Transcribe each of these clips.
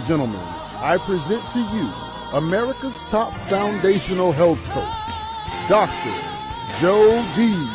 gentlemen, I present to you America's top foundational health coach, Dr. Joe D.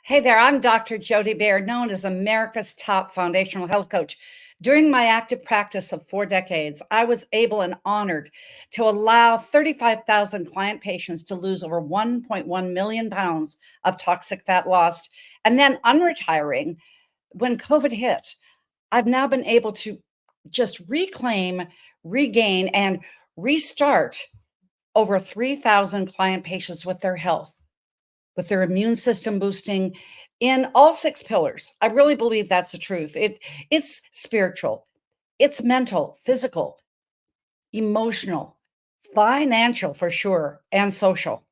Hey there, I'm Dr. Jody Baird, known as America's top foundational health coach. During my active practice of 4 decades, I was able and honored to allow 35,000 client patients to lose over 1.1 million pounds of toxic fat lost. And then unretiring when COVID hit, I've now been able to just reclaim, regain, and restart over 3,000 client patients with their health, with their immune system boosting in all 6 pillars. I really believe that's the truth. It's spiritual, it's mental, physical, emotional, financial for sure, and social.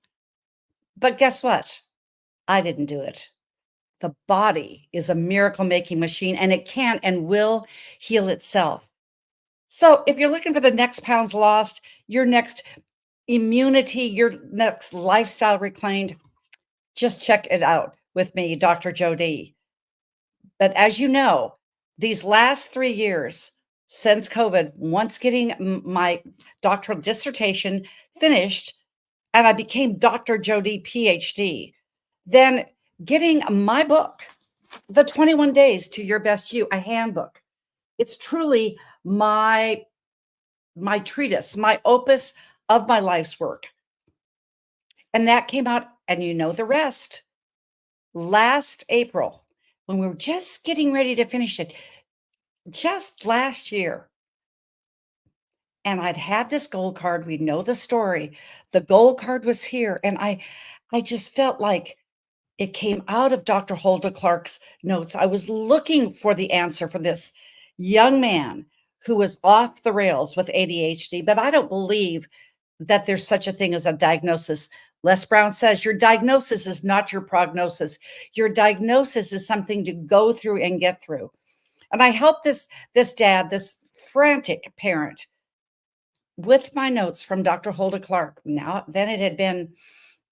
But guess what? I didn't do it. The body is a miracle making machine, and it can and will heal itself. So if you're looking for the next pounds lost, your next immunity, your next lifestyle reclaimed, just check it out with me, Dr. Jody. But as you know, these last 3 years since COVID, once getting my doctoral dissertation finished, and I became Dr. Jody PhD, then getting my book, The 21 Days to Your Best You, a handbook. It's truly my treatise, my opus of my life's work. And that came out, and you know the rest. Last April, when we were just getting ready to finish it, just last year. And I'd had this gold card. We know the story. The gold card was here. And I just felt like it came out of Dr. Hulda Clark's notes. I was looking for the answer for this young man who was off the rails with ADHD, but I don't believe that there's such a thing as a diagnosis. Les Brown says your diagnosis is not your prognosis. Your diagnosis is something to go through and get through. And I helped this dad, this frantic parent, with my notes from Dr. Hulda Clark. Now, then it had been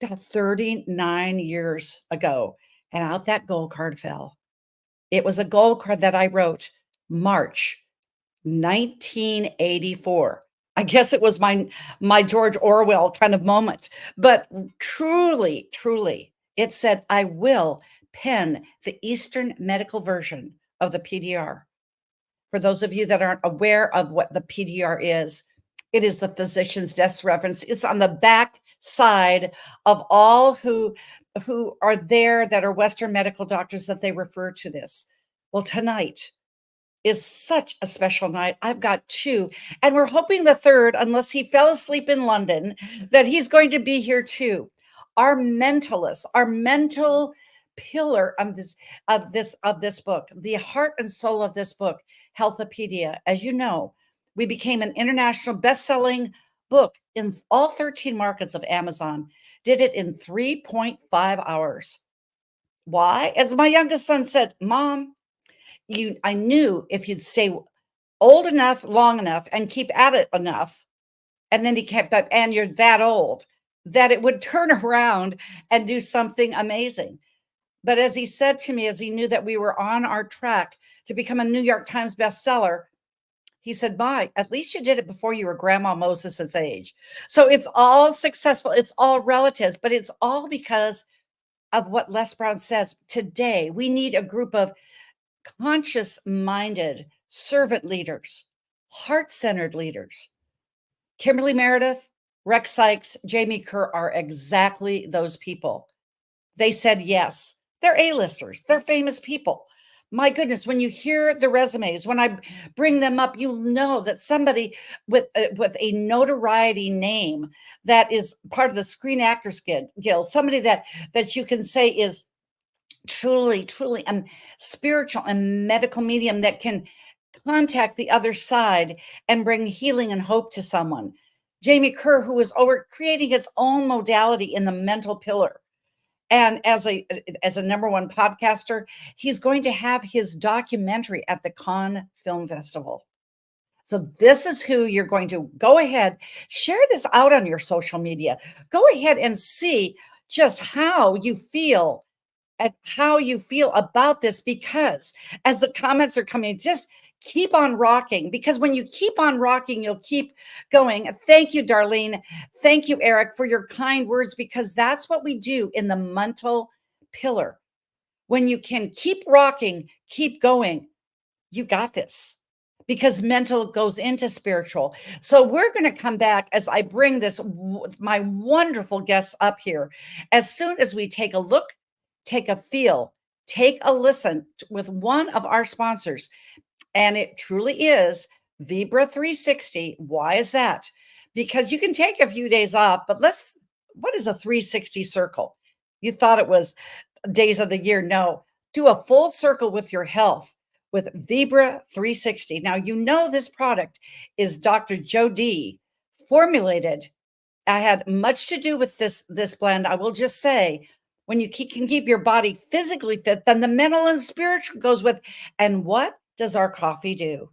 39 years ago, and out that gold card fell. It was a gold card that I wrote March 1984. I guess it was my George Orwell kind of moment, but truly, it said, I will pen the Eastern medical version of the PDR. For those of you that aren't aware of what the PDR is, it is the physician's desk reference. It's on the back side of all who are there that are Western medical doctors that they refer to this. Well, tonight is such a special night. I've got 2, and we're hoping the 3rd, unless he fell asleep in London, that he's going to be here too. Our mentalist, our mental pillar of this book, the heart and soul of this book, Health-a-Pedia. As you know, we became an international best-selling book in all 13 markets of Amazon. Did it in 3.5 hours. Why? As my youngest son said, Mom, I knew if you'd stay old enough, long enough, and keep at it enough, and then he kept up, and you're that old, that it would turn around and do something amazing. But as he said to me, as he knew that we were on our track to become a New York Times bestseller, he said, "My, at least you did it before you were Grandma Moses's age." So it's all successful. It's all relatives, but it's all because of what Les Brown says. Today, we need a group of conscious-minded servant leaders, heart-centered leaders. Kimberly, Meredith, Rex Sikes, Jamie Kerr are exactly those people. They said yes. They're A-listers. They're famous people. My goodness, when you hear the resumes, when I bring them up, you'll know that somebody with a notoriety name that is part of the Screen Actors Guild, somebody that you can say is truly spiritual and medical medium that can contact the other side and bring healing and hope to someone. Jamie Kerr, who was creating his own modality in the mental pillar. And as a number one podcaster, he's going to have his documentary at the Cannes Film Festival. So this is who you're going to go ahead, share this out on your social media. Go ahead and see just how you feel and how you feel about this, because as the comments are coming, just keep on rocking, because when you keep on rocking, you'll keep going. Thank you, Darlene. Thank you, Eric, for your kind words, because that's what we do in the mental pillar. When you can keep rocking, keep going, you got this, because mental goes into spiritual. So we're going to come back as I bring my wonderful guests up here. As soon as we take a look, take a feel, take a listen with one of our sponsors. And it truly is Vibra 360. Why is that? Because you can take a few days off, but what is a 360 circle? You thought it was days of the year. No, do a full circle with your health with Vibra 360. Now, you know this product is Dr. Joe D formulated. I had much to do with this blend. I will just say, when you can keep your body physically fit, then the mental and spiritual goes with. And what does our coffee do?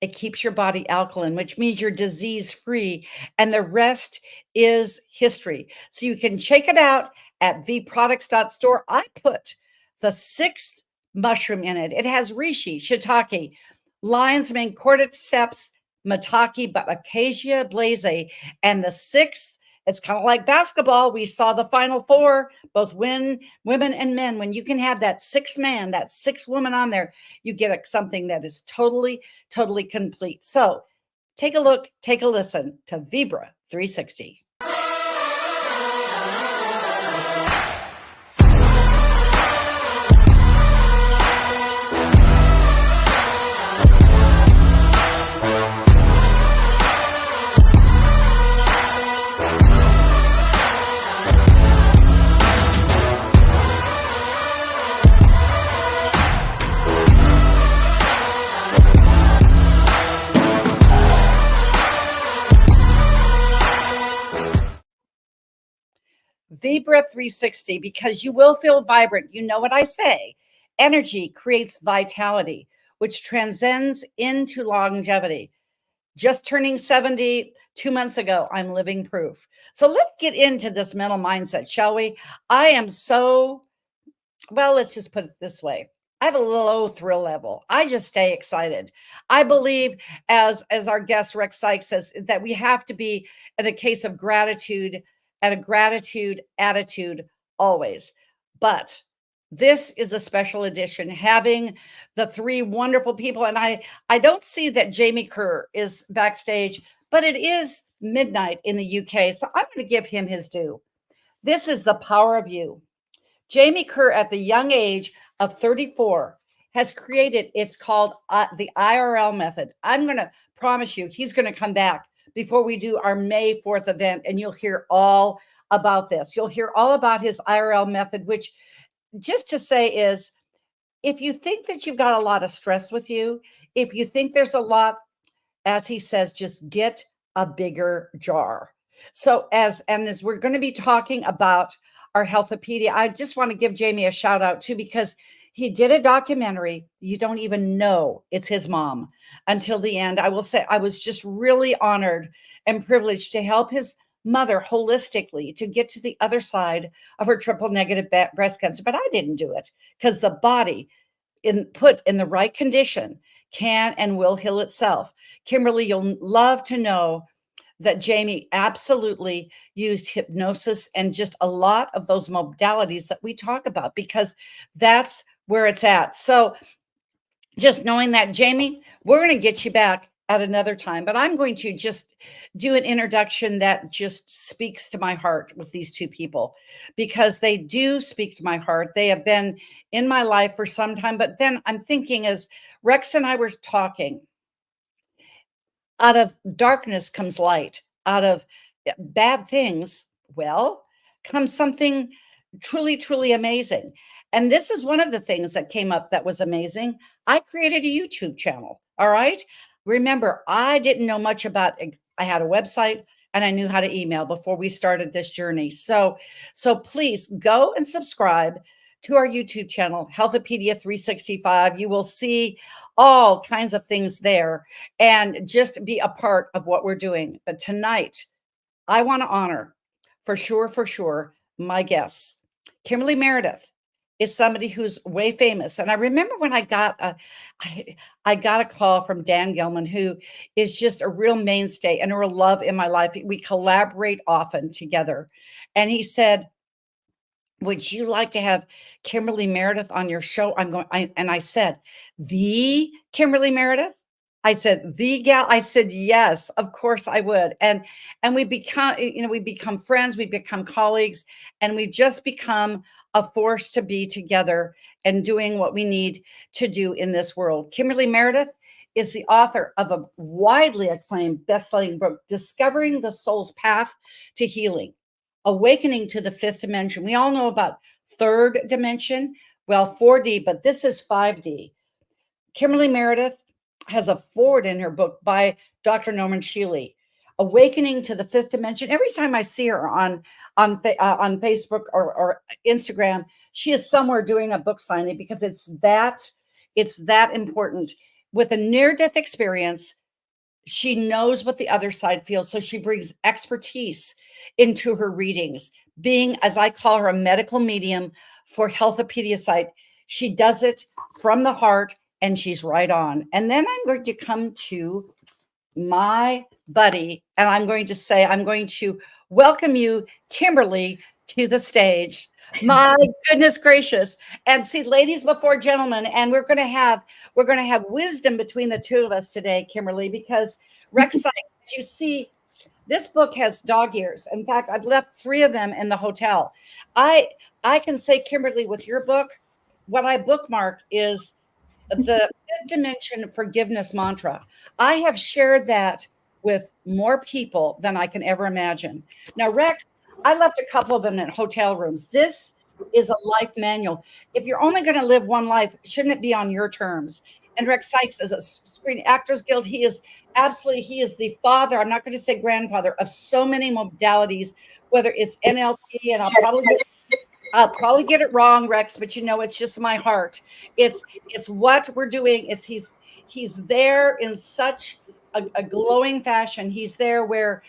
It keeps your body alkaline, which means you're disease free, and the rest is history. So you can check it out at vproducts.store. I put the 6th mushroom in it. It has reishi, shiitake, lion's mane, cordyceps, maitake, but acacia blaze, and the 6th. It's kind of like basketball. We saw the Final Four, both women and men. When you can have that 6th man, that 6th woman on there, you get something that is totally, totally complete. So take a look, take a listen to Vibra 360. Vibra 360, because you will feel vibrant. You know what I say. Energy creates vitality, which transcends into longevity. Just turning 70 2 months ago, I'm living proof. So let's get into this mental mindset, shall we? I am well, let's just put it this way. I have a low thrill level. I just stay excited. I believe, as our guest Rex Sikes says, that we have to be in a case of gratitude and a gratitude attitude always. But this is a special edition, having the 3 wonderful people. And I don't see that Jamie Kerr is backstage, but it is midnight in the UK. So I'm going to give him his due. This is the power of you. Jamie Kerr, at the young age of 34, has created, it's called the IRL method. I'm going to promise you, he's going to come back before we do our May 4th event, and you'll hear all about this. You'll hear all about his IRL method, which, just to say, is if you think that you've got a lot of stress with you, if you think there's a lot, as he says, just get a bigger jar. So as we're going to be talking about our Health-a-Pedia, I just want to give Jamie a shout out too, because he did a documentary. You don't even know it's his mom until the end. I will say I was just really honored and privileged to help his mother holistically to get to the other side of her triple negative breast cancer. But I didn't do it because the body, put in the right condition, can and will heal itself. Kimberly, you'll love to know that Jamie absolutely used hypnosis and just a lot of those modalities that we talk about, because that's where it's at. So just knowing that, Jamie, we're going to get you back at another time, but I'm going to just do an introduction that just speaks to my heart with these 2 people, because they do speak to my heart. They have been in my life for some time, but then I'm thinking, as Rex and I were talking, out of darkness comes light. Out of bad things, well, comes something truly, truly amazing. And this is one of the things that came up that was amazing. I created a YouTube channel. All right. Remember, I didn't know much about it. I had a website and I knew how to email before we started this journey. So please go and subscribe to our YouTube channel, Health-a-Pedia 365. You will see all kinds of things there and just be a part of what we're doing. But tonight, I want to honor for sure, my guests. Kimberly Meredith is somebody who's way famous. And I remember when I got a call from Dan Gilman, who is just a real mainstay and a real love in my life. We collaborate often together. And he said, would you like to have Kimberly Meredith on your show? And I said, the Kimberly Meredith? I said, the gal. I said, yes, of course I would. And we become friends, we become colleagues, and we've just become a force to be together and doing what we need to do in this world. Kimberly Meredith is the author of a widely acclaimed best-selling book, Discovering the Soul's Path to Healing. Awakening to the fifth dimension. We all know about third dimension, well, 4D, but this is 5D. Kimberly Meredith has a foreword in her book by Dr. Norman Shealy, Awakening to the Fifth Dimension. Every time I see her on Facebook or Instagram, she is somewhere doing a book signing because it's that important. With a near-death experience, she knows what the other side feels, so she brings expertise into her readings, being, as I call her, a medical medium for Health-a-Pedia site. She does it from the heart, and she's right on. And then I'm going to come to my buddy, and I'm going to welcome you, Kimberly, to the stage. My goodness gracious. And see, ladies before gentlemen, and we're going to have wisdom between the two of us today, Kimberly, because Rex Sikes, as you see, this book has dog ears. In fact, I've left 3 of them in the hotel. I can say, Kimberly, with your book, what I bookmark is the fifth dimension forgiveness mantra. I have shared that with more people than I can ever imagine. Now, Rex, I left a couple of them in hotel rooms. This is a life manual. If you're only going to live one life, shouldn't it be on your terms? And Rex Sikes is a Screen Actors Guild. He is the father, I'm not going to say grandfather, of so many modalities, whether it's NLP, and I'll probably get it wrong, Rex, but it's just my heart. It's what we're doing. He's there in such a glowing fashion. He's there where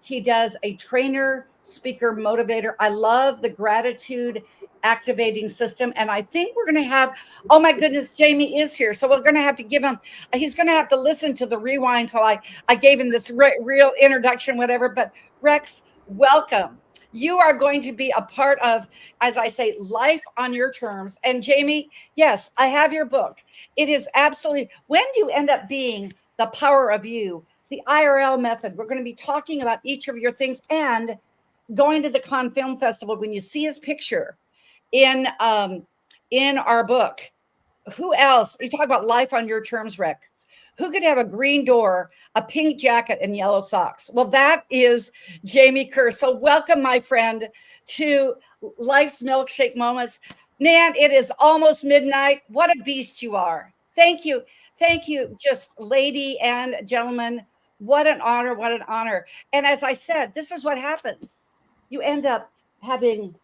he does a trainer, speaker, motivator. I love the gratitude activating system. And I think we're going to have, oh my goodness, Jamie is here. So we're going to have to give him, he's going to have to listen to the rewind. So I gave him this real introduction, whatever. But Rex, welcome. You are going to be a part of, as I say, life on your terms. And Jamie, yes, I have your book. It is absolutely, when do you end up being the power of you, the IRL method? We're going to be talking about each of your things, and going to the Cannes Film Festival. When you see his picture in our book, who else? You talk about life on your terms, Rex. Who could have a green door, a pink jacket, and yellow socks? Well, that is Jamie Kerr. So welcome, my friend, to Life's Milkshake Moments. Man, it is almost midnight. What a beast you are. Thank you. Thank you, just lady and gentlemen. What an honor. What an honor. And as I said, this is what happens. You end up having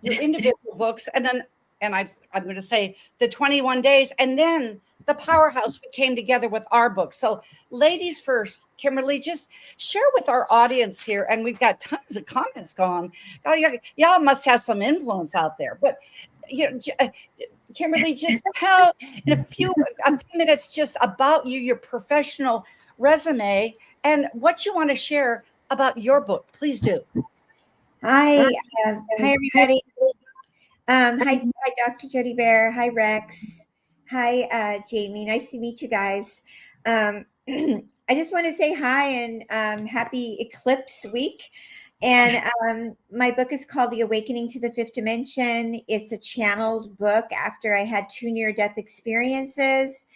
your individual books, and then, and I'm going to say the 21 days, and then the powerhouse we came together with our book. So ladies first, Kimberly, just share with our audience here. And we've got tons of comments going. Y'all must have some influence out there, but Kimberly, just tell in a few minutes just about you, your professional resume, and what you want to share about your book. Please do. Hi, everybody. Hi, Dr. Jody Bear. Hi, Rex. Hi, Jamie. Nice to meet you guys. I just want to say hi and happy Eclipse Week. And my book is called The Awakening to the Fifth Dimension. It's a channeled book after I had 2 near-death experiences.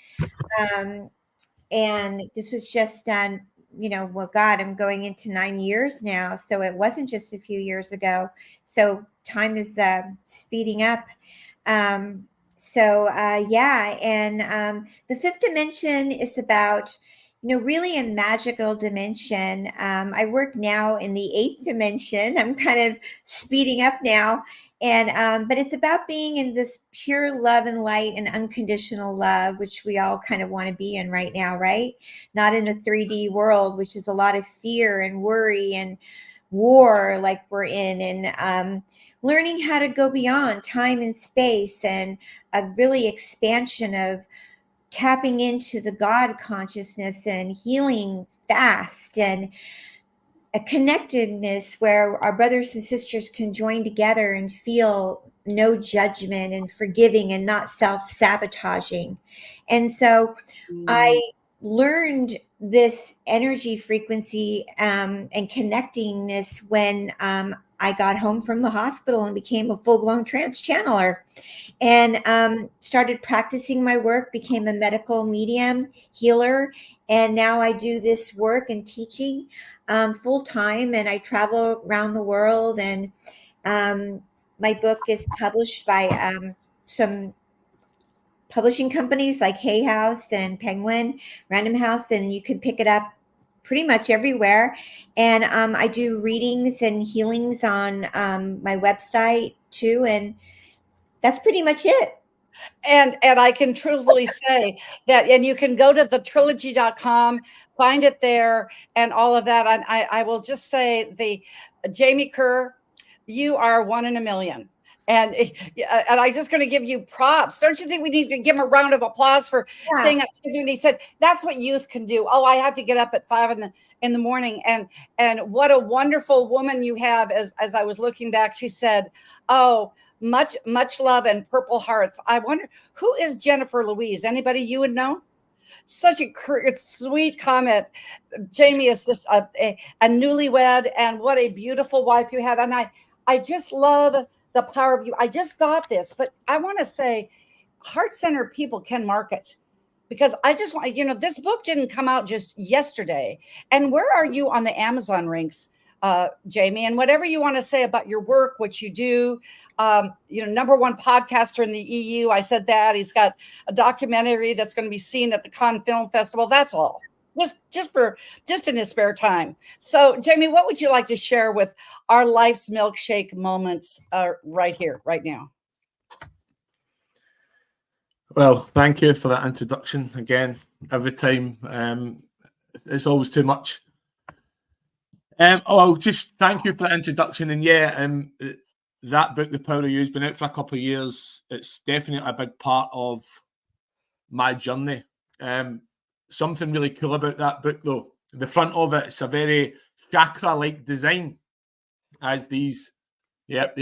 And this was just done, well, God, I'm going into 9 years now. So it wasn't just a few years ago. So time is speeding up. Yeah. And the fifth dimension is about, really a magical dimension. I work now in the 8th dimension. I'm kind of speeding up now. And but it's about being in this pure love and light and unconditional love, which we all kind of want to be in right now, right? Not in the 3D world, which is a lot of fear and worry and war like we're in. And learning how to go beyond time and space, and a really expansion of tapping into the God consciousness and healing fast, and a connectedness where our brothers and sisters can join together and feel no judgment and forgiving and not self-sabotaging. And so I learned this energy frequency and connectingness when I got home from the hospital and became a full-blown trance channeler, and started practicing my work, became a medical medium healer. And now I do this work and teaching full time, and I travel around the world. And my book is published by some publishing companies like Hay House and Penguin, Random House, and you can pick it up pretty much everywhere. And I do readings and healings on my website too, and that's pretty much it. And I can truthfully say that, and you can go to thetrilogy.com, find it there, and all of that. And I will just say, the Jamie Kerr, you are one in a million. And I'm just going to give you props. Don't you think we need to give him a round of applause for saying that? When he said that's what youth can do. Oh, I have to get up at 5 in the morning. And what a wonderful woman you have. As I was looking back, she said, oh, much love and purple hearts. I wonder, who is Jennifer Louise? Anybody you would know? Such a sweet comment. Jamie is just a newlywed, and what a beautiful wife you have. And I just love the power of you. I just got this, but I want to say heart-centered people can market, because I just want, this book didn't come out just yesterday. And where are you on the Amazon ranks, Jamie? And whatever you want to say about your work, what you do, #1 podcaster in the EU. I said that. He's got a documentary that's going to be seen at the Cannes Film Festival. That's all. Just in his spare time. So, Jamie, what would you like to share with our life's milkshake moments right here, right now? Well, thank you for that introduction again. Every time, it's always too much. I'll just thank you for the introduction. And yeah, that book, The Power of You, has been out for a couple of years. It's definitely a big part of my journey. Something really cool about that book, though, the front of it, it's a very chakra-like design, as these. Yep.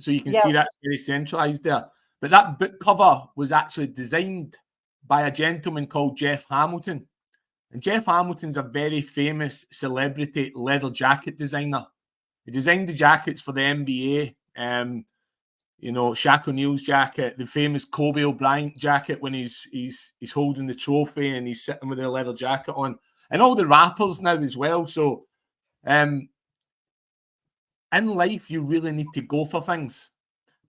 So you can see that's very centralized there. But that book cover was actually designed by a gentleman called Jeff Hamilton. And Jeff Hamilton's a very famous celebrity leather jacket designer. He designed the jackets for the NBA, Shaq O'Neal's jacket, the famous Kobe Bryant jacket when he's holding the trophy and he's sitting with a leather jacket on, and all the rappers now as well. So in life, you really need to go for things.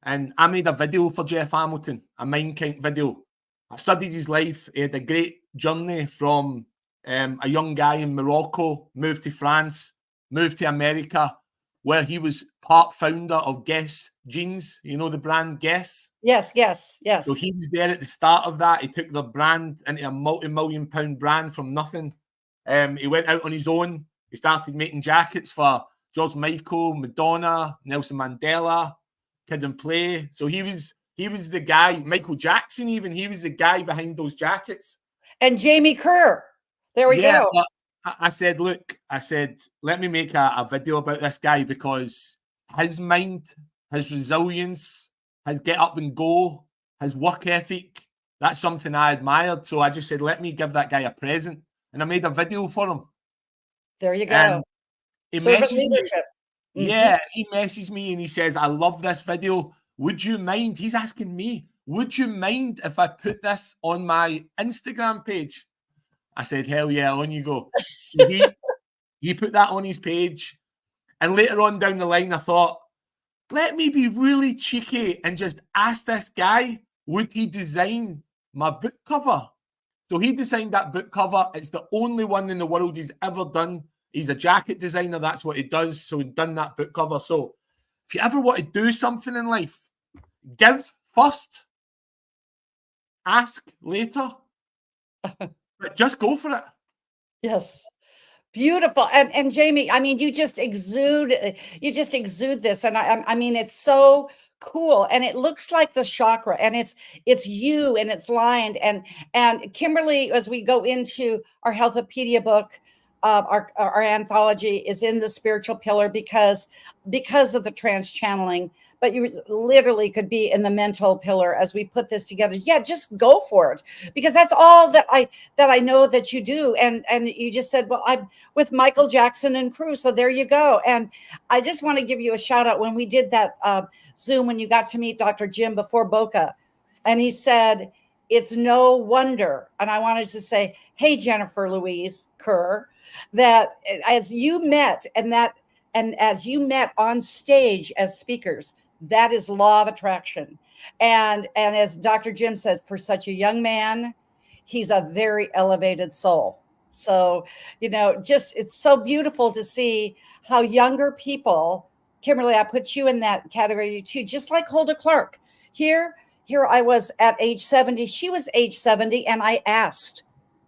And I made a video for Jeff Hamilton, a Mindkite video. I studied his life. He had a great journey from a young guy in Morocco, moved to France, moved to America, where he was part founder of Guess Jeans. You know the brand Guess? Yes. So he was there at the start of that. He took the brand into a multi-million pound brand from nothing. He went out on his own. He started making jackets for George Michael, Madonna, Nelson Mandela, Kid and Play. So he was the guy, Michael Jackson even, he was the guy behind those jackets. And Jamie Kerr. There we go. But I said, let me make a video about this guy, because his mind, his resilience, his get up and go, his work ethic, that's something I admired. So I just said, let me give that guy a present. And I made a video for him. There you go. Servant leadership. Yeah, he messaged me and he says, I love this video. Would you mind? He's asking me, would you mind if I put this on my Instagram page? I said, hell yeah, on you go. So he put that on his page. And later on down the line, I thought, let me be really cheeky and just ask this guy, would he design my book cover? So he designed that book cover. It's the only one in the world he's ever done. He's a jacket designer. That's what he does. So he's done that book cover. So if you ever want to do something in life, give first, ask later, but just go for it. Yes. Beautiful. And Jamie, I mean, you just exude this. And I mean, it's so cool. And it looks like the chakra, and it's you, and it's lined. And Kimberly, as we go into our Health-a-Pedia book, our anthology is in the spiritual pillar because of the trans channeling, but you literally could be in the mental pillar as we put this together. Yeah, just go for it, because that's all that I know that you do. And you just said, well, I'm with Michael Jackson and crew. So there you go. And I just want to give you a shout out when we did that Zoom, when you got to meet Dr. Jim before Boca, and he said, it's no wonder. And I wanted to say, hey, Jennifer Louise Kerr, that as you met and as you met on stage as speakers, that is law of attraction. And as Dr. Jim said, for such a young man, he's a very elevated soul. So, just it's so beautiful to see how younger people, Kimberly, I put you in that category too, just like Hulda Clark. Here I was at age 70. She was age 70. And I asked,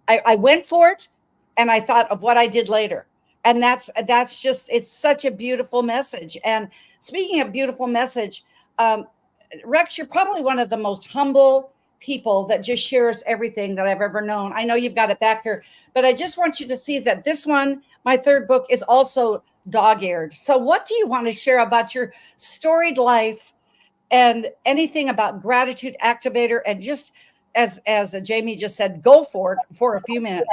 I went for it, and I thought of what I did later. And that's just, it's such a beautiful message. And speaking of beautiful message, Rex, you're probably one of the most humble people that just shares everything that I've ever known. I know you've got it back here, but I just want you to see that this one, my third book, is also dog-eared. So what do you want to share about your storied life and anything about Gratitude Activator? And just as Jamie just said, go for it for a few minutes.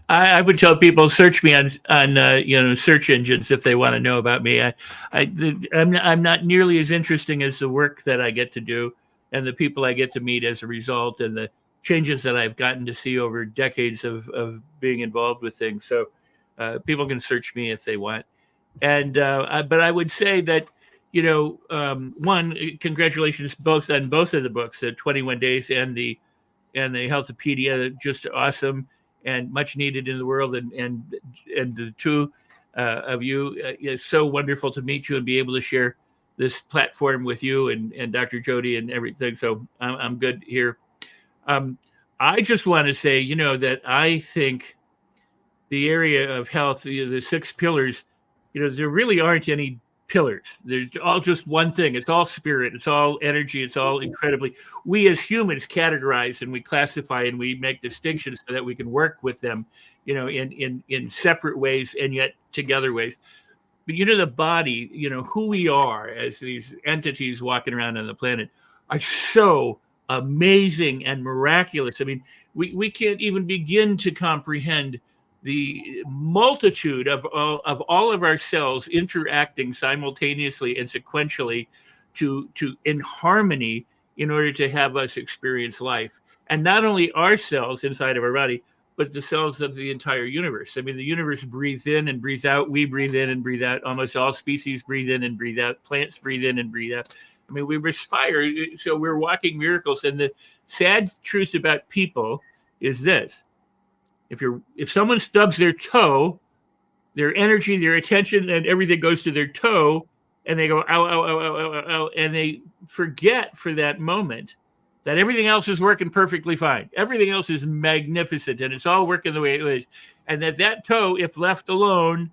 I would tell people, search me on search engines if they want to know about me. I'm not nearly as interesting as the work that I get to do and the people I get to meet as a result, and the changes that I've gotten to see over decades of being involved with things. So people can search me if they want. And but I would say that, one, congratulations on both of the books, the 21 Days and the Health-a-Pedia, just awesome and much needed in the world. And the two of you, it's so wonderful to meet you and be able to share this platform with you and Dr. Jody and everything. So I'm good here. I just want to say, that I think the area of health, the 6 pillars, there really aren't any pillars. They're all just one thing. It's all spirit. It's all energy. It's all incredibly. We as humans categorize and we classify and we make distinctions so that we can work with them, in separate ways and yet together ways. But the body, who we are as these entities walking around on the planet are so amazing and miraculous. I mean, we can't even begin to comprehend the multitude of all of our cells interacting simultaneously and sequentially to in harmony in order to have us experience life. And not only our cells inside of our body, but the cells of the entire universe. I mean, the universe breathes in and breathes out. We breathe in and breathe out. Almost all species breathe in and breathe out. Plants breathe in and breathe out. I mean, we respire. So we're walking miracles. And the sad truth about people is this. If someone stubs their toe, their energy, their attention, and everything goes to their toe, and they go, ow, ow, ow, ow, ow, ow, and they forget for that moment that everything else is working perfectly fine. Everything else is magnificent, and it's all working the way it is. And that toe, if left alone,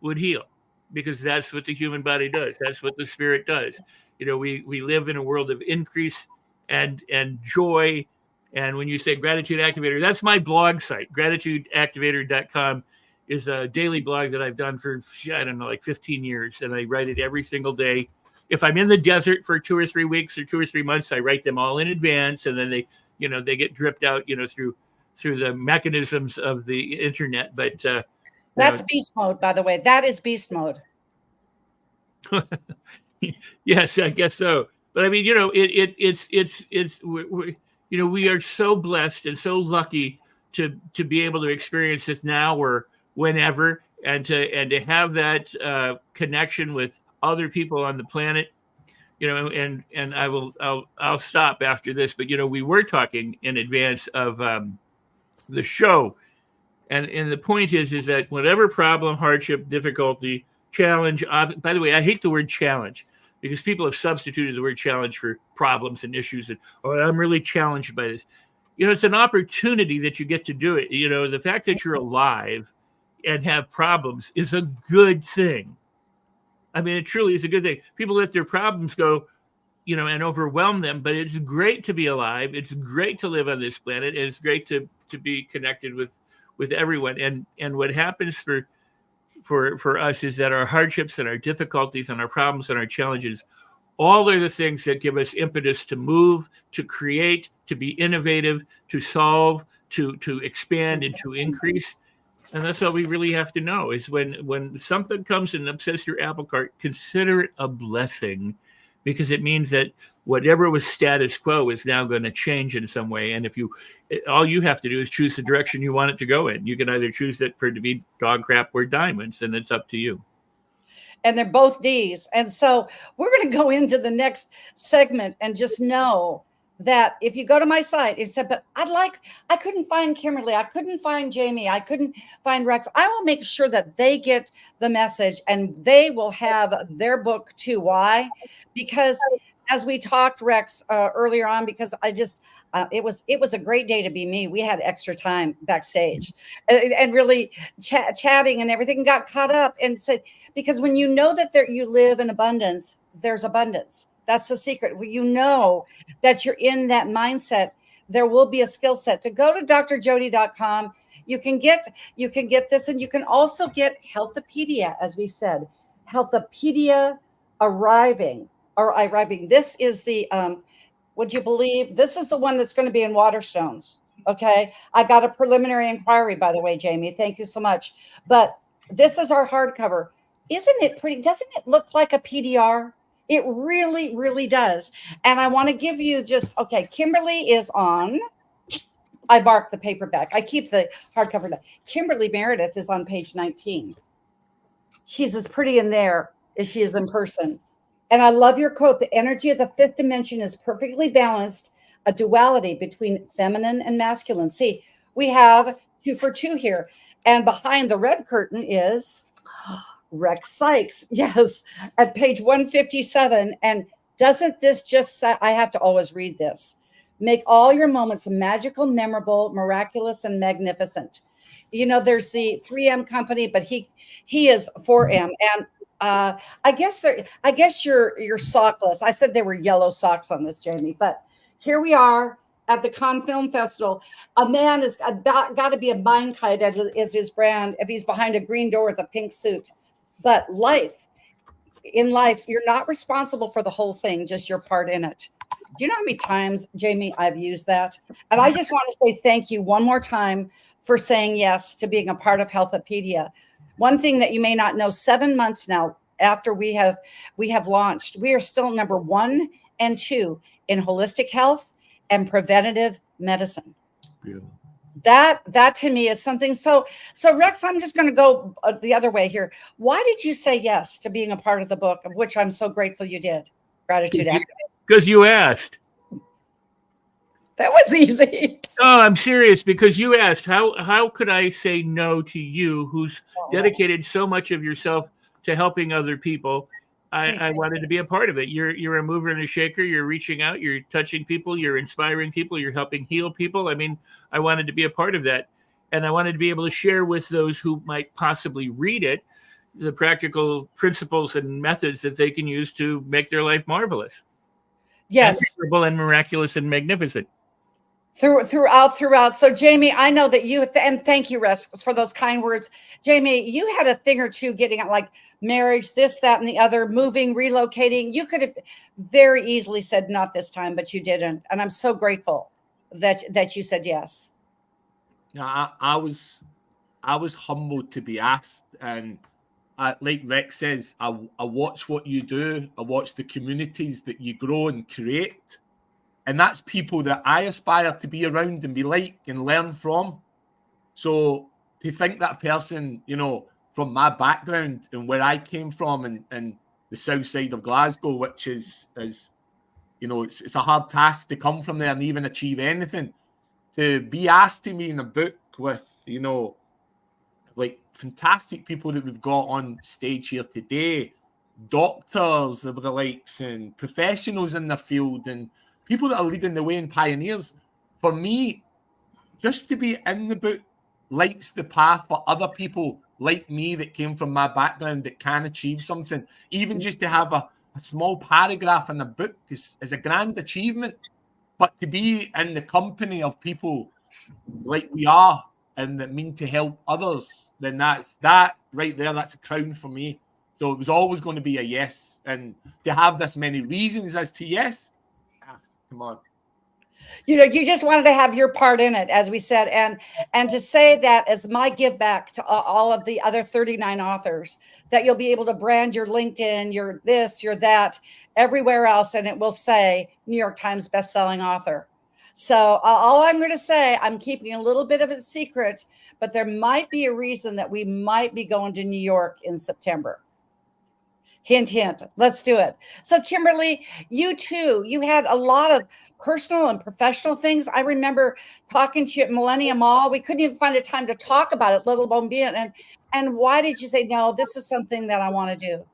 would heal, because that's what the human body does. That's what the spirit does. We live in a world of increase and joy. And when you say Gratitude Activator, that's my blog site. GratitudeActivator.com is a daily blog that I've done for, like 15 years. And I write it every single day. If I'm in the desert for 2 or 3 weeks or 2 or 3 months, I write them all in advance. And then they get dripped out, through the mechanisms of the internet. But that's beast mode, by the way. That is beast mode. Yes, I guess so. But I mean, we are so blessed and so lucky to be able to experience this now or whenever, and to have that connection with other people on the planet. and I'll stop after this, but we were talking in advance of the show, and the point is that whatever problem, hardship, difficulty, challenge. By the way, I hate the word challenge because people have substituted the word challenge for problems and issues, and I'm really challenged by this. It's an opportunity that you get to do it. The fact that you're alive and have problems is a good thing. I mean, it truly is a good thing. People let their problems go, and overwhelm them, but it's great to be alive. It's great to live on this planet. And it's great to be connected with everyone. And what happens for us is that our hardships and our difficulties and our problems and our challenges, all are the things that give us impetus to move, to create, to be innovative, to solve, to expand, and to increase. And that's all we really have to know is when something comes and upsets your apple cart, consider it a blessing, because it means that whatever was status quo is now going to change in some way. And all you have to do is choose the direction you want it to go in. You can either choose it for it to be dog crap or diamonds, and it's up to you. And they're both D's. And so we're going to go into the next segment and just know that if you go to my site, it said, but I couldn't find Kimberly. I couldn't find Jamie. I couldn't find Rex. I will make sure that they get the message and they will have their book too. Why? Because as we talked, Rex, earlier on, because it was a great day to be me. We had extra time backstage and really chatting and everything, got caught up and said, because when you know that you live in abundance, there's abundance. That's the secret. When you know that you're in that mindset, there will be a skill set. To go to drjody.com, you can get this, and you can also get Health-a-Pedia, as we said, Health-a-Pedia arriving. This is the would you believe this is the one that's going to be in Waterstones? Okay, I got a preliminary inquiry, by the way, Jamie. Thank you so much. But this is our hardcover. Isn't it pretty? Doesn't it look like a PDR? It really, really does. And I want to give you Kimberly is on. I mark the paperback. I keep the hardcover. Kimberly Meredith is on page 19. She's as pretty in there as she is in person. And I love your quote. The energy of the fifth dimension is perfectly balanced, a duality between feminine and masculine. See, we have 2 for 2 here. And behind the red curtain is Rex Sikes, yes, at page 157. And doesn't this just say, I have to always read this, make all your moments magical, memorable, miraculous, and magnificent. There's the 3M company, but he is 4M. And I guess you're sockless. I said they were yellow socks on this, Jamie, but here we are at the Cannes Film Festival. A man has got to be a Mindkite as his brand if he's behind a green door with a pink suit. But in life, you're not responsible for the whole thing, just your part in it. Do you know how many times, Jamie, I've used that? And I just want to say thank you one more time for saying yes to being a part of Health-a-Pedia. One thing that you may not know, 7 months now after we have launched, we are still number 1 and 2 in holistic health and preventative medicine. Beautiful. That to me is something. So Rex, I'm just going to go the other way here. Why did you say yes to being a part of the book, of which I'm so grateful you did? Gratitude Activate. Because you asked. That was easy. No, I'm serious, because you asked. How could I say no to you, who's dedicated so much of yourself to helping other people? I wanted to be a part of it. You're a mover and a shaker. You're reaching out. You're touching people. You're inspiring people. You're helping heal people. I mean, I wanted to be a part of that. And I wanted to be able to share with those who might possibly read it the practical principles and methods that they can use to make their life marvelous. Yes. And miraculous and magnificent. Throughout. So Jamie, I know that you, and thank you, Rex, for those kind words. Jamie, you had a thing or two getting at like marriage, this, that, and the other, moving, relocating. You could have very easily said not this time, but you didn't. And I'm so grateful that you said yes. Yeah, I was humbled to be asked. And like Rex says, I watch what you do. I watch the communities that you grow and create. And that's people that I aspire to be around and be like and learn from. So to think that a person, from my background and where I came from and the south side of Glasgow, which is you know, it's a hard task to come from there and even achieve anything. To be asked to be in a book with, you know, like fantastic people that we've got on stage here today, doctors of the likes and professionals in their field and people that are leading the way and pioneers. For me, just to be in the book lights the path for other people like me that came from my background that can achieve something. Even just to have a small paragraph in a book is a grand achievement. But to be in the company of people like we are and that mean to help others, then that right there, that's a crown for me. So it was always going to be a yes. And to have this many reasons as to yes, come on. You know, you just wanted to have your part in it, as we said, and to say that as my give back to all of the other 39 authors, that you'll be able to brand your LinkedIn, your this, your that, everywhere else, and it will say New York Times bestselling author. So all I'm going to say, I'm keeping a little bit of a secret, but there might be a reason that we might be going to New York in September. Hint, hint. Let's do it. So, Kimberly, you too, you had a lot of personal and professional things. I remember talking to you at Millennium Mall. We couldn't even find a time to talk about it, let alone be in. And why did you say, no, this is something that I want to do?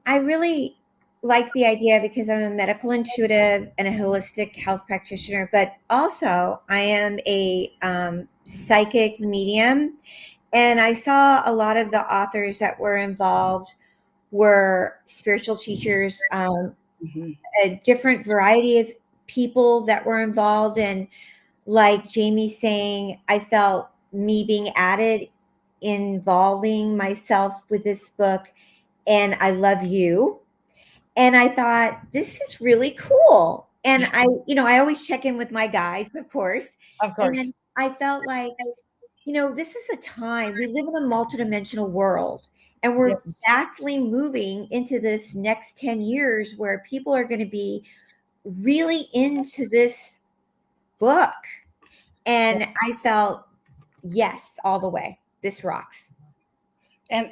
I really like the idea because I'm a medical intuitive and a holistic health practitioner, but also I am a psychic medium. And I saw a lot of the authors that were involved were spiritual teachers, a different variety of people that were involved. And like Jamie saying, I felt me being added, involving myself with this book. And I love you. And I thought, this is really cool. And I always check in with my guides, of course. Of course. And I felt like, this is a time, we live in a multidimensional world, and we're vastly moving into this next 10 years where people are going to be really into this book. And I felt, yes, all the way. This rocks. And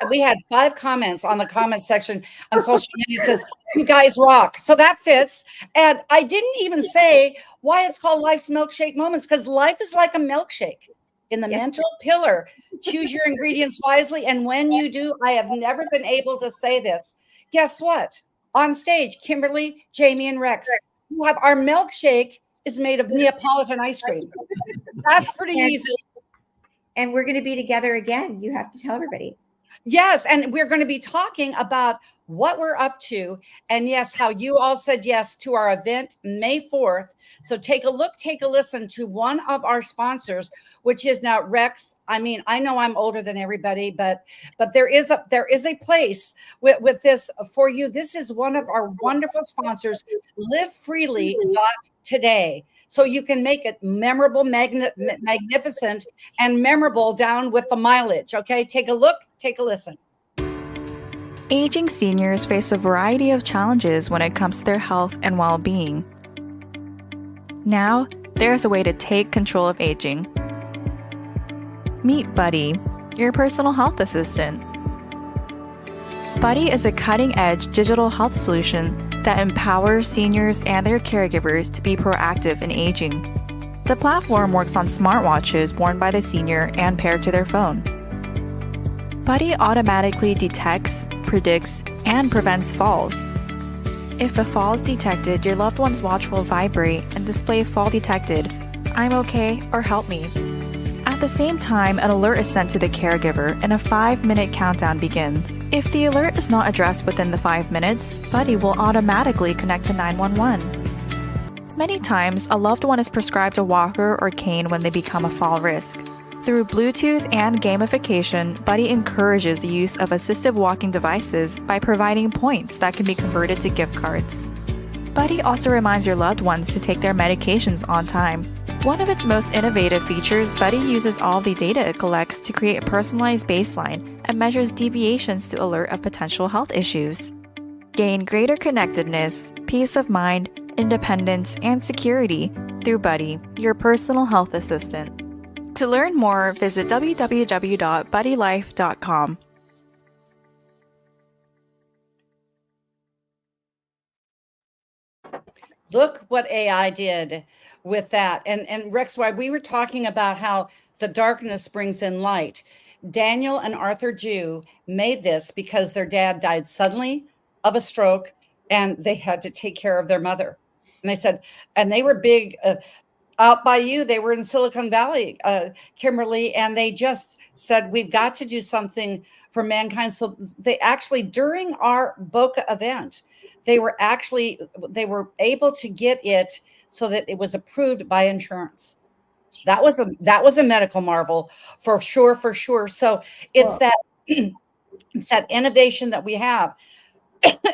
we had 5 comments on the comment section on social media. It says, you guys rock. So that fits. And I didn't even say why it's called Life's Milkshake Moments, because life is like a milkshake. In the mental pillar, choose your ingredients wisely. And when you do, I have never been able to say this. Guess what? On stage, Kimberly, Jamie, and Rex, you have our milkshake is made of Neapolitan ice cream. That's pretty easy. And we're going to be together again. You have to tell everybody. Yes. And we're going to be talking about what we're up to. And yes, how you all said yes to our event May 4th. So take a look, take a listen to one of our sponsors, which is now Rex. I mean, I know I'm older than everybody, but there is a place with this for you. This is one of our wonderful sponsors, livefreely.today. So you can make it memorable, magnificent, and memorable down with the mileage. Okay, take a look, take a listen. Aging seniors face a variety of challenges when it comes to their health and well-being. Now, there's a way to take control of aging. Meet Buddy, your personal health assistant. Buddy is a cutting-edge digital health solution that empowers seniors and their caregivers to be proactive in aging. The platform works on smartwatches worn by the senior and paired to their phone. Buddy automatically detects, predicts, and prevents falls. If a fall is detected, your loved one's watch will vibrate and display fall detected, I'm okay, or help me. At the same time, an alert is sent to the caregiver and a 5-minute countdown begins. If the alert is not addressed within the 5 minutes, Buddy will automatically connect to 911. Many times, a loved one is prescribed a walker or cane when they become a fall risk. Through Bluetooth and gamification, Buddy encourages the use of assistive walking devices by providing points that can be converted to gift cards. Buddy also reminds your loved ones to take their medications on time. One of its most innovative features, Buddy uses all the data it collects to create a personalized baseline and measures deviations to alert of potential health issues. Gain greater connectedness, peace of mind, independence, and security through Buddy, your personal health assistant. To learn more, visit www.buddylife.com. Look what AI did with that. And Rex, why we were talking about how the darkness brings in light. Daniel and Arthur Jew made this because their dad died suddenly of a stroke and they had to take care of their mother. And they said, and they were big out by you. They were in Silicon Valley, Kimberly, and they just said, we've got to do something for mankind. So they actually, during our Boca event, they were able to get it so that it was approved by insurance. That was a medical marvel for sure. So it's it's that innovation that we have.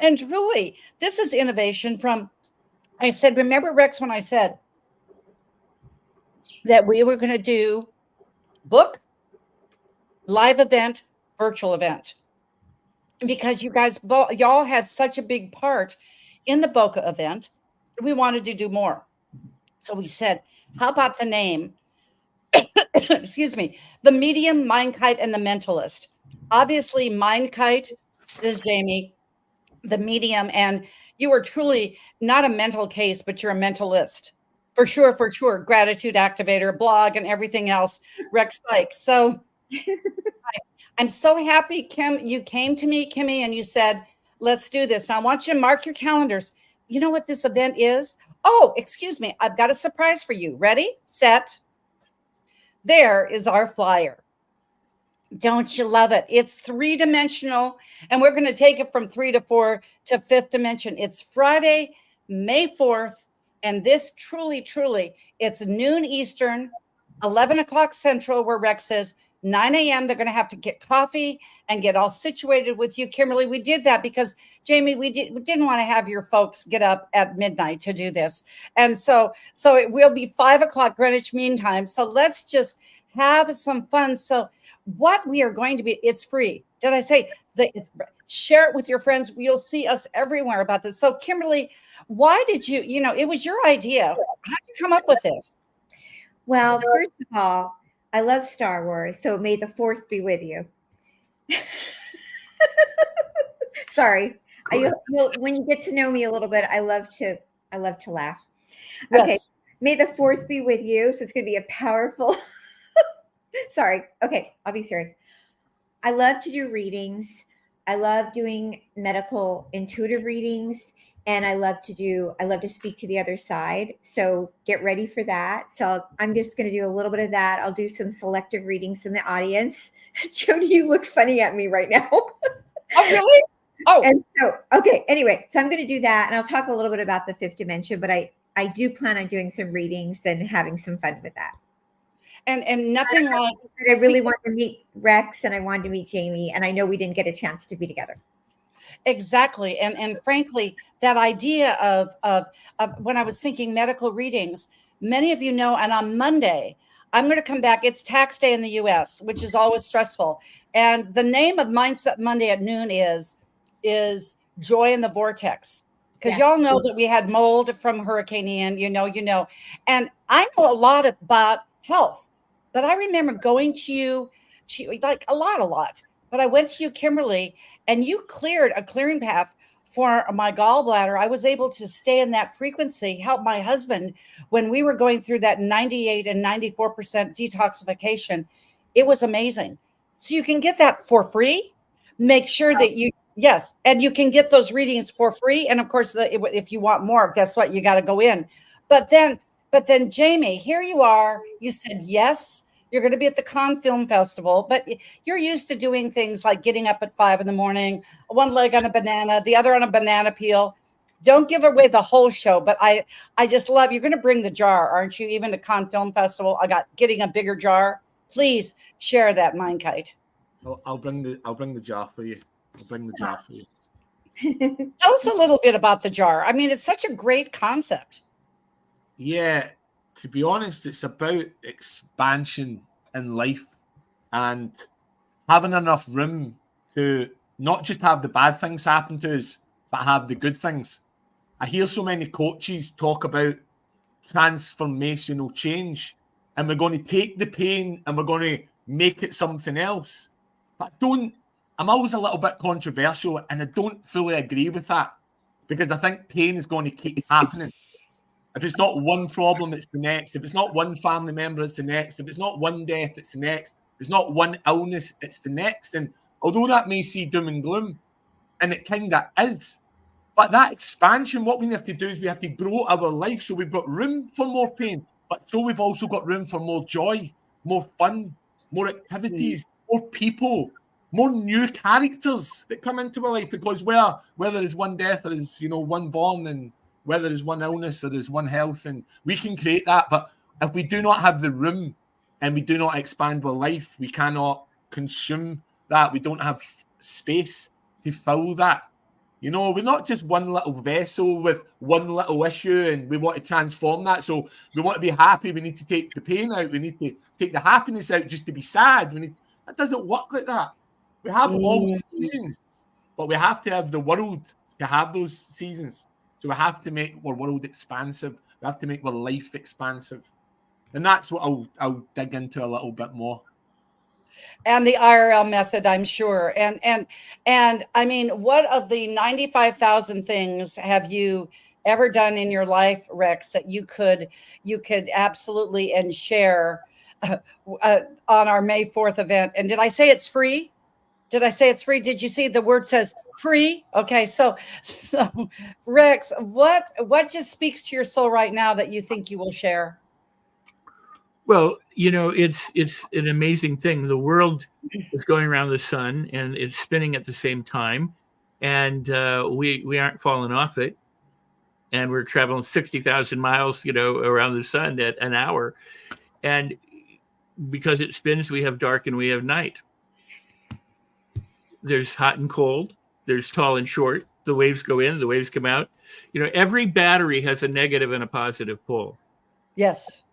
And truly, this is innovation from, I said, remember, Rex, when I said that we were going to do book, live event, virtual event, because you guys, y'all had such a big part in the Boca event. We wanted to do more. So we said, how about the name? Excuse me, the medium, Mindkite, and the Mentalist. Obviously, Mindkite is Jamie, the medium, and you are truly not a mental case, but you're a mentalist. For sure. Gratitude activator, blog, and everything else. Rex Sikes. So I'm so happy, Kim, you came to me, Kimmy, and you said, let's do this. Now, I want you to mark your calendars. You know what this event is? Oh, excuse me. I've got a surprise for you. Ready, set. There is our flyer. Don't you love it? It's 3-dimensional, and we're going to take it from 3 to 4 to 5th dimension. It's Friday, May 4th, and this truly, it's noon Eastern, 11 o'clock Central, where Rex is, 9 a.m. They're going to have to get coffee and get all situated with you, Kimberly. We did that because, Jamie, we didn't want to have your folks get up at midnight to do this. And so it will be 5 o'clock Greenwich Mean Time. So let's just have some fun. So what we are going to be, it's free. Did I say that? Share it with your friends. You'll see us everywhere about this. So Kimberly, why did you, it was your idea. How did you come up with this? Well, first of all, I love Star Wars, so may the 4th be with you. Sorry. When you get to know me a little bit, I love to laugh. Yes. Okay. May the 4th be with you. So it's going to be a powerful. Sorry. Okay. I'll be serious. I love to do readings. I love doing medical intuitive readings. And I love to speak to the other side. So get ready for that. So I'm just going to do a little bit of that. I'll do some selective readings in the audience. Jody, you look funny at me right now. Oh, really? Oh. And so, okay. Anyway, so I'm going to do that. And I'll talk a little bit about the 5th dimension, but I do plan on doing some readings and having some fun with that. And nothing like. I really want to meet Rex and I wanted to meet Jamie. And I know we didn't get a chance to be together. Exactly. And frankly, that idea of when I was thinking medical readings, many of you know, and on Monday, I'm going to come back. It's tax day in the US, which is always stressful. And the name of Mindset Monday at noon is Joy in the Vortex. Because y'all know that we had mold from Hurricane Ian, you know. And I know a lot about health, but I remember going to you like a lot. But I went to you, Kimberly, and you cleared a clearing path for my gallbladder. I was able to stay in that frequency, help my husband when we were going through that 98 and 94% detoxification. It was amazing. So you can get that for free. Make sure that and you can get those readings for free. And of course, if you want more, guess what? You got to go in. But then, Jamie, here you are. You said yes. You're going to be at the Cannes Film Festival, but you're used to doing things like getting up at 5 a.m, one leg on a banana, the other on a banana peel. Don't give away the whole show, but I just love, you're going to bring the jar, aren't you? Even to Cannes Film Festival, I got getting a bigger jar. Please share that, Mindkite. I'll bring the jar for you. Tell us a little bit about the jar. I mean, it's such a great concept. Yeah. To be honest, it's about expansion in life and having enough room to not just have the bad things happen to us, but have the good things. I hear so many coaches talk about transformational change, and we're going to take the pain and we're going to make it something else. But I'm always a little bit controversial, and I don't fully agree with that because I think pain is going to keep happening. If it's not one problem, it's the next. If it's not one family member, it's the next. If it's not one death, it's the next. If it's not one illness, it's the next. And although that may seem doom and gloom, and it kind of is, but that expansion, what we have to do is we have to grow our life. So we've got room for more pain, but so we've also got room for more joy, more fun, more activities, more people, more new characters that come into our life. Because where there is one death, there is, one born, and where there is one illness, there is one health, and we can create that. But if we do not have the room and we do not expand our life, we cannot consume that. We don't have space to fill that. We're not just one little vessel with one little issue and we want to transform that. So we want to be happy. We need to take the pain out. We need to take the happiness out just to be sad. That doesn't work like that. We have all seasons, but we have to have the world to have those seasons. So we have to make our world expansive. We have to make our life expansive. And that's what I'll dig into a little bit more. And the IRL method, I'm sure. And I mean, what of the 95,000 things have you ever done in your life, Rex, that you could absolutely and share on our May 4th event? And did I say it's free? Did I say it's free? Did you see the word says free? Okay, so Rex, what just speaks to your soul right now that you think you will share? Well, it's an amazing thing. The world is going around the sun and it's spinning at the same time. And we aren't falling off it. And we're traveling 60,000 miles, around the sun at an hour. And because it spins, we have dark and we have night. There's hot and cold. There's tall and short. The waves go in, the waves come out. Every battery has a negative and a positive pole. Yes.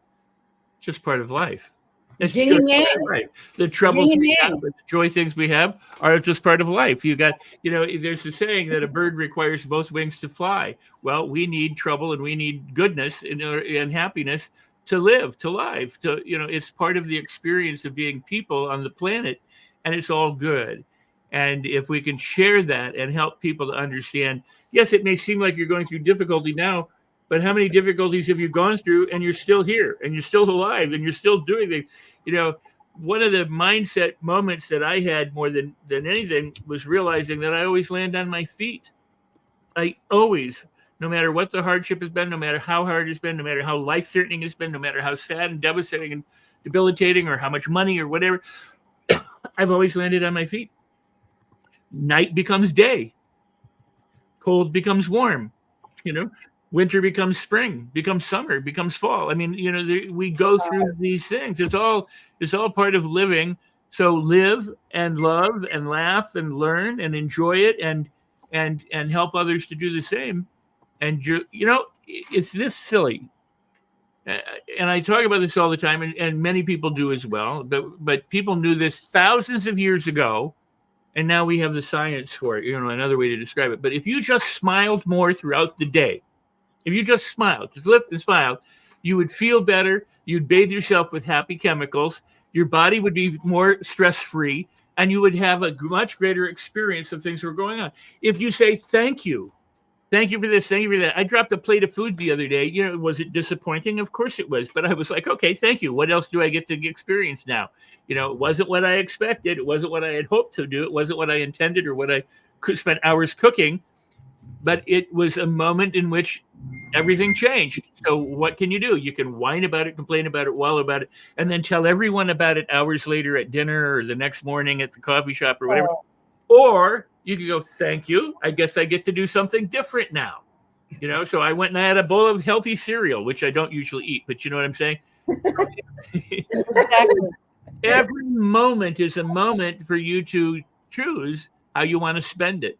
Just part of life. It's Yin just and yang. part of life. The troubles we have, the joy things we have are just part of life. You got, there's a saying that a bird requires both wings to fly. Well, we need trouble and we need goodness and happiness to live, to live. It's part of the experience of being people on the planet, and it's all good. And if we can share that and help people to understand, yes, it may seem like you're going through difficulty now, but how many difficulties have you gone through and you're still here and you're still alive and you're still doing things? One of the mindset moments that I had more than anything was realizing that I always land on my feet. I always, no matter what the hardship has been, no matter how hard it's been, no matter how life-threatening it's been, no matter how sad and devastating and debilitating or how much money or whatever, I've always landed on my feet. Night becomes day. Cold becomes warm. Winter becomes spring, becomes summer, becomes fall. I mean, we go through these things. It's all part of living. So live and love and laugh and learn and enjoy it and help others to do the same. And it's this silly. And I talk about this all the time, and many people do as well. But people knew this thousands of years ago. And now we have the science for it, another way to describe it. But if you just smiled more throughout the day, if you just smiled, just lift and smiled, you would feel better. You'd bathe yourself with happy chemicals. Your body would be more stress-free, and you would have a much greater experience of things that were going on. If you say, thank you for this, thank you for that. I dropped a plate of food the other day. Was it disappointing? Of course it was. But I was like, okay, thank you. What else do I get to experience now? It wasn't what I expected. It wasn't what I had hoped to do. It wasn't what I intended or what I could spend hours cooking. But it was a moment in which everything changed. So what can you do? You can whine about it, complain about it, wail about it, and then tell everyone about it hours later at dinner or the next morning at the coffee shop or whatever. Or you can go, thank you. I guess I get to do something different now. So I went and I had a bowl of healthy cereal, which I don't usually eat, but you know what I'm saying? Exactly. Every moment is a moment for you to choose how you want to spend it.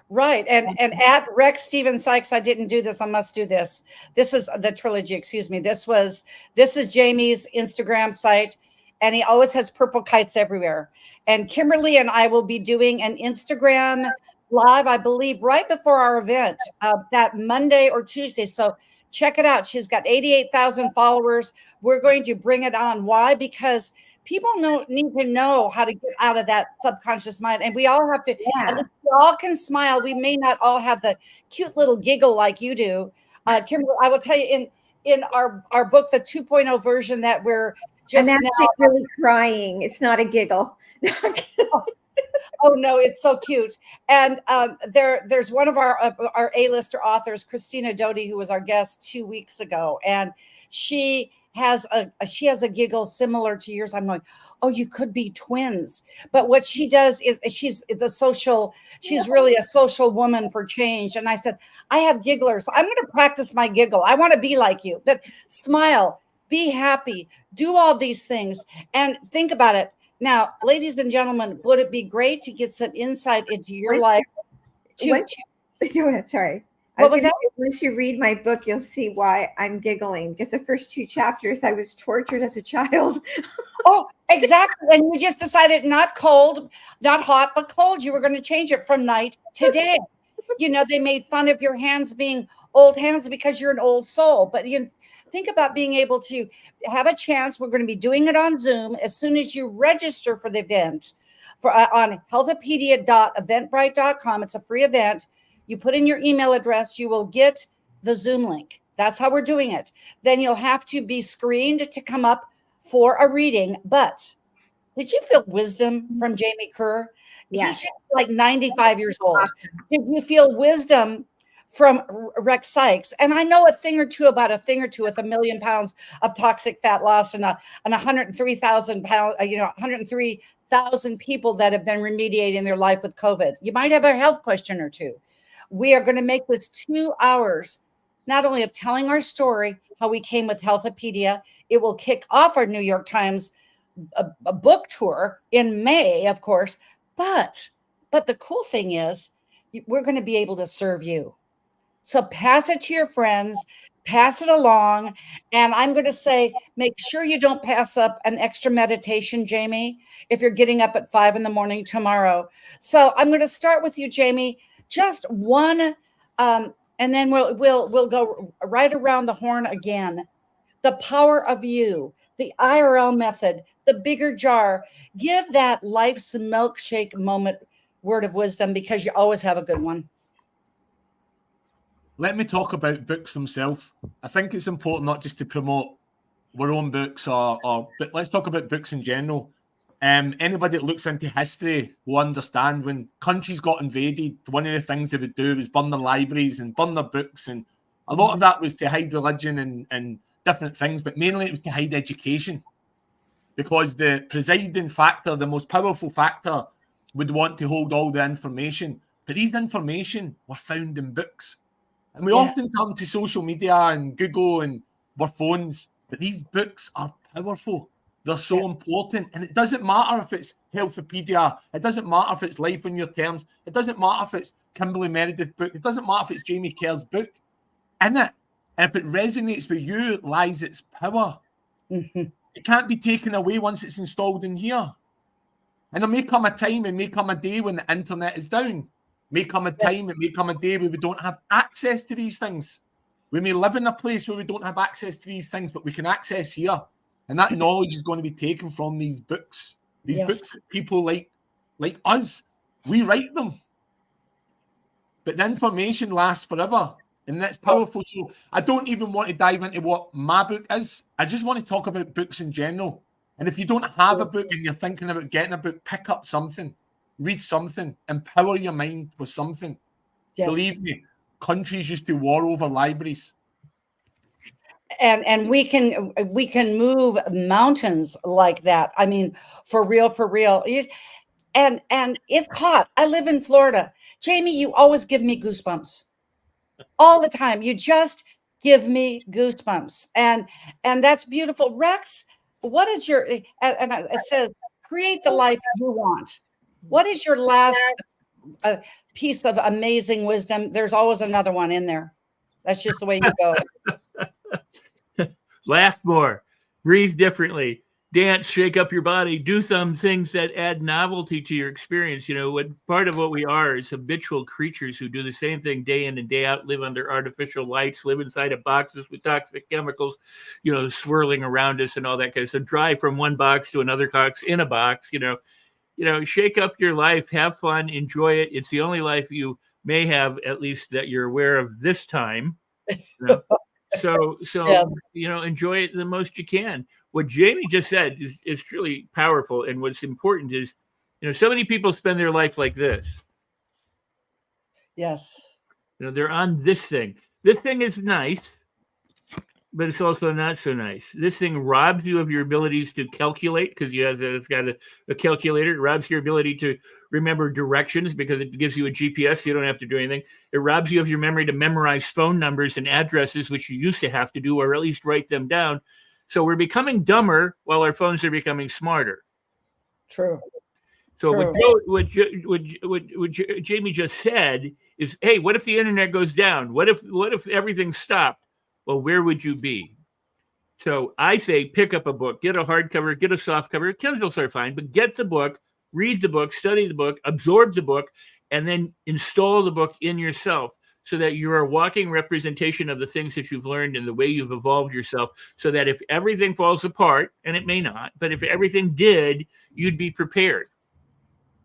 Right. And at Rex Steven Sikes, I didn't do this. I must do this. This is the trilogy. Excuse me. This is Jamie's Instagram site, and he always has purple kites everywhere. And Kimberly and I will be doing an Instagram live, I believe, right before our event, that Monday or Tuesday. So check it out. She's got 88,000 followers. We're going to bring it on. Why? Because people need to know how to get out of that subconscious mind. And we all have to, at least we all can smile. We may not all have the cute little giggle like you do, Kimberly, I will tell you in our book, the 2.0 version that we're just I'm now. actually really crying. It's not a giggle. Oh no, it's so cute. And there's one of our A-lister authors, Christina Doty, who was our guest 2 weeks ago, and she has a giggle similar to yours. I'm going, oh, you could be twins. But what she does is she's really a social woman for change. And I said, I have gigglers, so I'm going to practice my giggle. I want to be like you, but smile, be happy, do all these things, and think about it. Now, ladies and gentlemen, would it be great to get some insight into your life? Go ahead, sorry. What was that? Once you read my book, you'll see why I'm giggling, because the first 2 chapters, I was tortured as a child. Oh, exactly. And you just decided not cold, not hot, but cold. You were going to change it from night to day. They made fun of your hands being old hands because you're an old soul. But you think about being able to have a chance. We're going to be doing it on Zoom as soon as you register for the event on Health-a-Pedia.eventbrite.com. It's a free event. You put in your email address, you will get the Zoom link. That's how we're doing it. Then you'll have to be screened to come up for a reading. But did you feel wisdom from Jamie Kerr? Yeah. He's like 95 years old. Awesome. Did you feel wisdom from Rex Sikes? And I know a thing or two with 1 million pounds of toxic fat loss and 103,000 pounds, 103,000 people that have been remediating their life with COVID. You might have a health question or two. We are going to make this 2 hours, not only of telling our story, how we came with Health-a-Pedia. It will kick off our New York Times a book tour in May, of course. But the cool thing is we're going to be able to serve you. So pass it to your friends, pass it along. And I'm going to say, make sure you don't pass up an extra meditation, Jamie, if you're getting up at 5 a.m. tomorrow. So I'm going to start with you, Jamie. Just one, and then we'll go right around the horn again. The power of you, the IRL method, the bigger jar. Give that life's milkshake moment word of wisdom, because you always have a good one. Let me talk about books themselves. I think it's important not just to promote our own books, but let's talk about books in general. Anybody that looks into history will understand when countries got invaded, one of the things they would do was burn their libraries and burn their books. And a lot of that was to hide religion and different things, but mainly it was to hide education. Because the presiding factor, the most powerful factor, would want to hold all the information. But these information were found in books. And we often turn to social media and Google and our phones, but these books are powerful. They're so important. And it doesn't matter if it's Health-a-Pedia. It doesn't matter if it's Life on Your Terms. It doesn't matter if it's Kimberly Meredith's book. It doesn't matter if it's Jamie Kerr's book. In it, and if it resonates with you, lies its power. Mm-hmm. It can't be taken away once it's installed in here. And there may come a time and may come a day when the internet is down. May come a time, it may come a day where we don't have access to these things. We may live in a place where we don't have access to these things, but we can access here. And that knowledge is going to be taken from these books. These books that people like us, we write them. But the information lasts forever. And that's powerful. So I don't even want to dive into what my book is. I just want to talk about books in general. And if you don't have a book and you're thinking about getting a book, pick up something, read something, empower your mind with something. Yes. Believe me, countries used to war over libraries. And we can move mountains like that. I mean, for real. And it's hot. I live in Florida. Jamie, you always give me goosebumps. All the time. You just give me goosebumps. And that's beautiful. Rex, what is your, and it says, create the life you want. What is your last piece of amazing wisdom? There's always another one in there. That's just the way you go. Laugh more, breathe differently, dance, shake up your body, do some things that add novelty to your experience. You know, what part of what we are is habitual creatures who do the same thing day in and day out, live under artificial lights, live inside of boxes with toxic chemicals, you know, swirling around us and all that kind of stuff. Drive from one box to another box in a box, you know, shake up your life, have fun, enjoy it. It's the only life you may have, at least that you're aware of this time. So Yes. enjoy it the most you can. What Jamie just said is truly powerful, and what's important is, so many people spend their life like this. Yes. They're on this thing. This thing is nice, but it's also not so nice. This thing robs you of your abilities to calculate, because it's got a calculator. It robs your ability to remember directions because it gives you a GPS. You don't have to do anything. It robs you of your memory to memorize phone numbers and addresses, which you used to have to do, or at least write them down. So we're becoming dumber while our phones are becoming smarter. True. So True. what Jamie just said is, hey, what if the internet goes down? What if everything stopped? Well, where would you be? So I say pick up a book, get a hardcover, get a soft cover. Kindles are fine, but get the book, read the book, study the book, absorb the book, and then install the book in yourself so that you're a walking representation of the things that you've learned and the way you've evolved yourself, so that if everything falls apart, and it may not, but if everything did, you'd be prepared.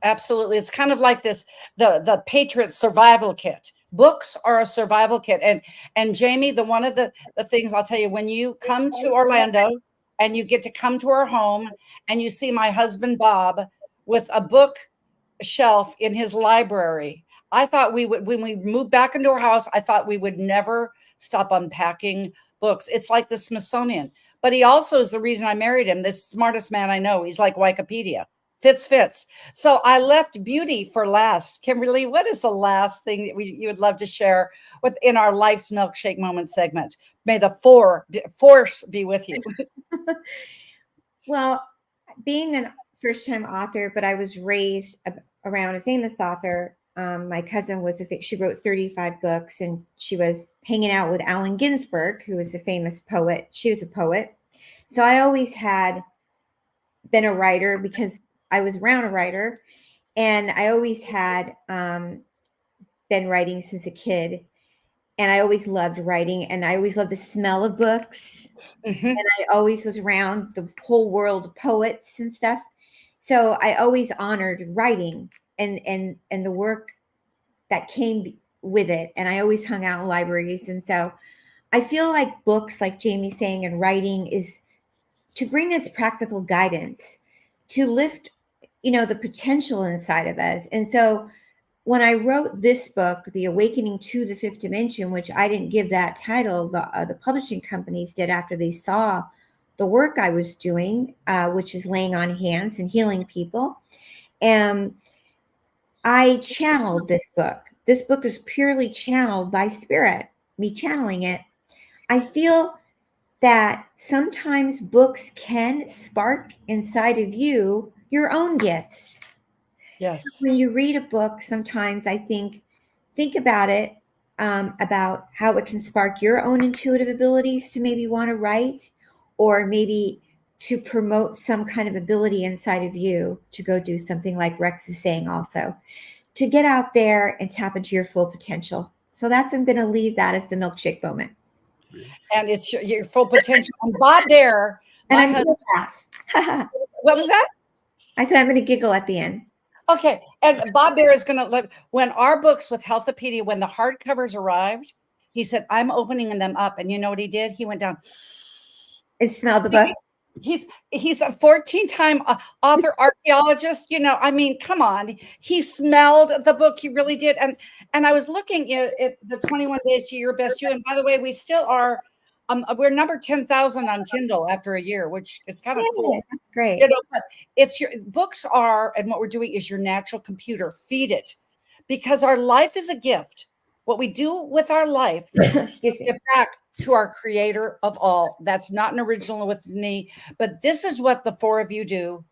Absolutely. It's kind of like this, the Patriot survival kit. Books are a survival kit. And Jamie, one of the things I'll tell you, when you come to Orlando and you get to come to our home and you see my husband, Bob, with a book shelf in his library, I thought we would, when we moved back into our house, I thought we would never stop unpacking books. It's like the Smithsonian. But he also is the reason I married him, the smartest man I know. He's like Wikipedia. Fits. So I left beauty for last. Kimberly, what is the last thing that you would love to share within our Life's Milkshake Moment segment? May the force be with you. Well, being a first-time author, but I was raised around a famous author. My cousin she wrote 35 books, and she was hanging out with Allen Ginsberg, who was a famous poet. She was a poet. So I always had been a writer because I was around a writer, and I always had been writing since a kid, and I always loved writing, and I always loved the smell of books. Mm-hmm. And I always was around the whole world of poets and stuff. So I always honored writing and the work that came with it. And I always hung out in libraries. And so I feel like books, like Jamie's saying, and writing is to bring us practical guidance, to lift, the potential inside of us. And so when I wrote this book, The Awakening to the Fifth Dimension, which I didn't give that title, the publishing companies did after they saw the work I was doing, which is laying on hands and healing people. And I channeled this book. This book is purely channeled by spirit, me channeling it. I feel that sometimes books can spark inside of you your own gifts. Yes. So when you read a book, sometimes I think about it, about how it can spark your own intuitive abilities to maybe want to write, or maybe to promote some kind of ability inside of you to go do something, like Rex is saying, also to get out there and tap into your full potential. So I'm going to leave that as the milkshake moment. And it's your full potential. And Bob there. And I'm going to laugh. What was that? I said I'm going to giggle at the end. Okay. And Bob Bear is going to look, when our books with Health-a-Pedia, when the hardcovers arrived, he said, I'm opening them up. And you know what he did? He went down and smelled the book. He's a 14-time author archaeologist. Come on. He smelled the book. He really did. And I was looking at the 21 Days to Your Best You. And by the way, we still are, we're number 10,000 on Kindle after a year, which is kind of cool. That's great. But it's your books are, and what we're doing is your natural computer. Feed it, because our life is a gift. What we do with our life is give back to our creator of all. That's not an original with me, but this is what the four of you do.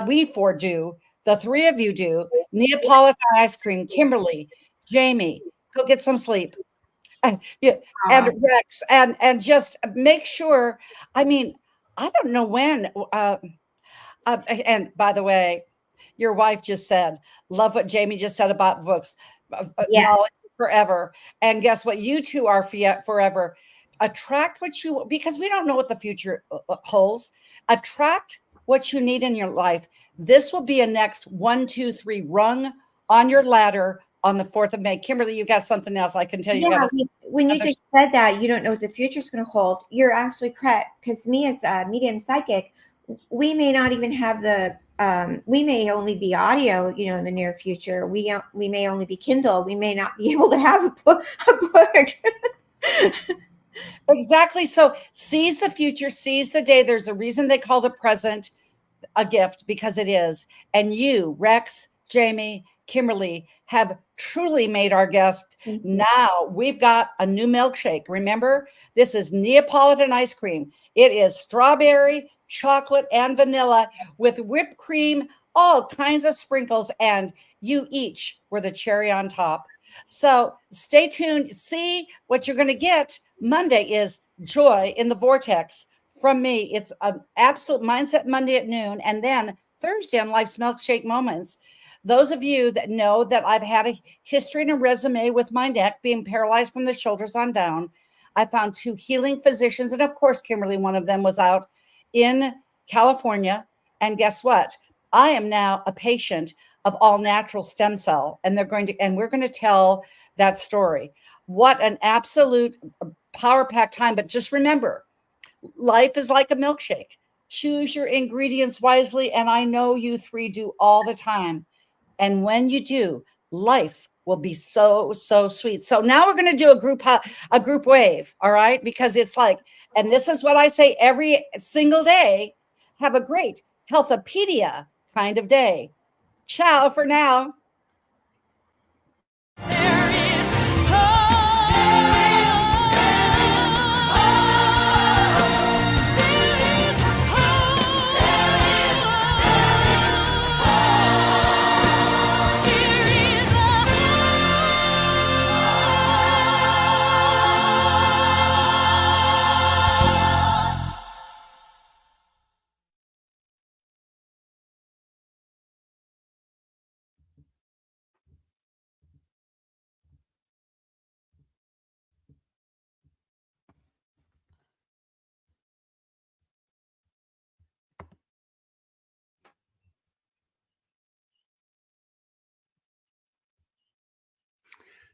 We four do. The three of you do. Neapolitan ice cream, Kimberly, Jamie, go get some sleep. And Rex, and just make sure. I don't know when. And by the way, your wife just said, love what Jamie just said about books. Knowledge forever. And guess what? You two are forever. Attract what you, because we don't know what the future holds. Attract what you need in your life. This will be a next 1, 2, 3 rung on your ladder on the 4th of May. Kimberly, you got something else I can tell you. Yeah, when you just said that, you don't know what the future is going to hold. You're absolutely correct. Because me as a medium psychic, we may not even have the, we may only be audio, in the near future. We may only be Kindle. We may not be able to have a book. Exactly. So seize the future, seize the day. There's a reason they call the present a gift, because it is. And you, Rex, Jamie, Kimberly, have truly made our guest. Now we've got a new milkshake. Remember, this is Neapolitan ice cream. It is strawberry, chocolate, and vanilla with whipped cream, all kinds of sprinkles, and you each were the cherry on top. So stay tuned. See what you're going to get. Monday is Joy in the Vortex. From me, it's an absolute Mindset Monday at noon, and then Thursday on Life's Milkshake Moments. Those of you that know that I've had a history and a resume with my neck being paralyzed from the shoulders on down, I found 2 healing physicians, and of course, Kimberly, one of them was out in California. And guess what? I am now a patient of all natural stem cell, and we're going to tell that story. What an absolute power-packed time! But just remember, life is like a milkshake. Choose your ingredients wisely. And I know you 3 do all the time. And when you do, life will be so, so sweet. So now we're going to do a group wave. All right. Because it's like, and this is what I say every single day, have a great Health-a-Pedia kind of day. Ciao for now.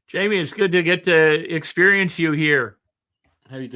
Jamie, it's good to get to experience you here. How you doing?